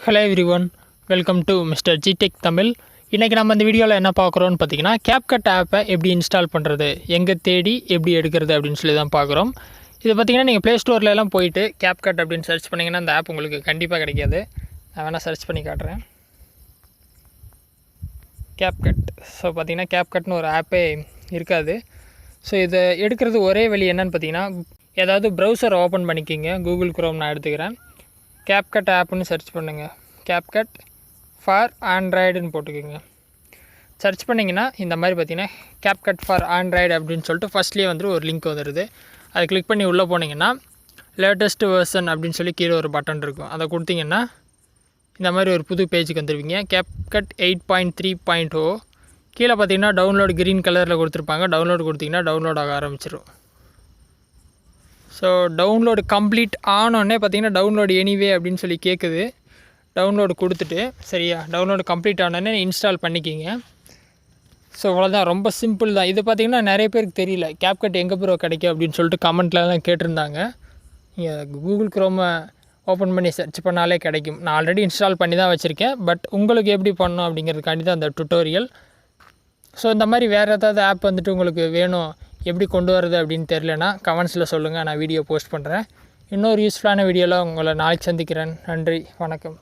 Hello everyone, welcome to MR.G Tech Tamil. இன்றைக்கி நம்ம இந்த வீடியோவில் என்ன பார்க்குறோன்னு பார்த்தீங்கன்னா Capcut ஆப்பை எப்படி இன்ஸ்டால் பண்ணுறது, எங்கே தேடி எப்படி எடுக்கிறது அப்படின்னு சொல்லி தான் பார்க்குறோம். இது பார்த்திங்கன்னா நீங்கள் ப்ளே ஸ்டோர்லலாம் போயிட்டு Capcut அப்படின்னு சர்ச் பண்ணிங்கன்னா அந்த ஆப் உங்களுக்கு கண்டிப்பாக கிடைக்காது. நான் வேணால் சர்ச் பண்ணி காட்டுறேன். Capcut. ஸோ பார்த்திங்கன்னா Capcutனு ஒரு ஆப்பே இருக்காது. ஸோ இதை எடுக்கிறது ஒரே வழி என்னன்னு பார்த்தீங்கன்னா, ஏதாவது ப்ரௌசர் ஓப்பன் பண்ணிக்கிங்க. கூகுள் குரோம் நான் எடுத்துக்கிறேன். Capcut ஆப்னு சர்ச் பண்ணுங்கள். Capcut ஃபார் ஆண்ட்ராய்டுன்னு போட்டுக்கோங்க. சர்ச் பண்ணிங்கன்னா இந்த மாதிரி பார்த்தீங்கன்னா Capcut ஃபார் ஆண்ட்ராய்டு அப்படின்னு சொல்லிட்டு ஃபஸ்ட்லேயே வந்துட்டு ஒரு லிங்க் வந்துடுது. அதை கிளிக் பண்ணி உள்ளே போனீங்கன்னா லேட்டஸ்ட் வெர்ஷன் அப்படின்னு சொல்லி கீழே ஒரு பட்டன் இருக்கும். அதை கொடுத்தீங்கன்னா இந்த மாதிரி ஒரு புது பேஜுக்கு வந்துடுவீங்க. Capcut 8.3.0 கீழே பார்த்தீங்கன்னா டவுன்லோட் க்ரீன் கலரில் கொடுத்துருப்பாங்க. டவுன்லோட் கொடுத்தீங்கன்னா டவுன்லோட் ஆக ஆரம்பிச்சிடும். ஸோ டவுன்லோடு கம்ப்ளீட் ஆனோடனே பார்த்தீங்கன்னா டவுன்லோடு எனிவே அப்படின்னு சொல்லி கேட்குது. டவுன்லோடு கொடுத்துட்டு சரியா, டவுன்லோடு கம்ப்ளீட் ஆனோடனே இன்ஸ்டால் பண்ணிக்கிங்க. ஸோ அவ்வளோதான், ரொம்ப சிம்பிள் தான். இது பார்த்திங்கன்னா நிறைய பேருக்கு தெரியல Capcut எங்கே ப்ரோ கிடைக்கும் அப்படின்னு சொல்லிட்டு கமெண்ட்லலாம் கேட்டிருந்தாங்க. நீங்கள் கூகுள் குரோமை ஓப்பன் பண்ணி சர்ச் பண்ணாலே கிடைக்கும். நான் ஆல்ரெடி இன்ஸ்டால் பண்ணி தான் வச்சுருக்கேன். பட் உங்களுக்கு எப்படி பண்ணணும் அப்படிங்கிறதுக்காண்டி தான் அந்த டுட்டோரியல். ஸோ இந்த மாதிரி வேறு ஏதாவது ஆப் வந்துட்டு உங்களுக்கு வேணும், எப்படி கொண்டு வரது அப்படின்னு தெரிலனா கமெண்ட்ஸில் சொல்லுங்கள், நான் வீடியோ போஸ்ட் பண்ணுறேன். இன்னொரு யூஸ்ஃபுல்லான வீடியோவில் உங்களை நாளைக்கு சந்திக்கிறேன். நன்றி, வணக்கம்.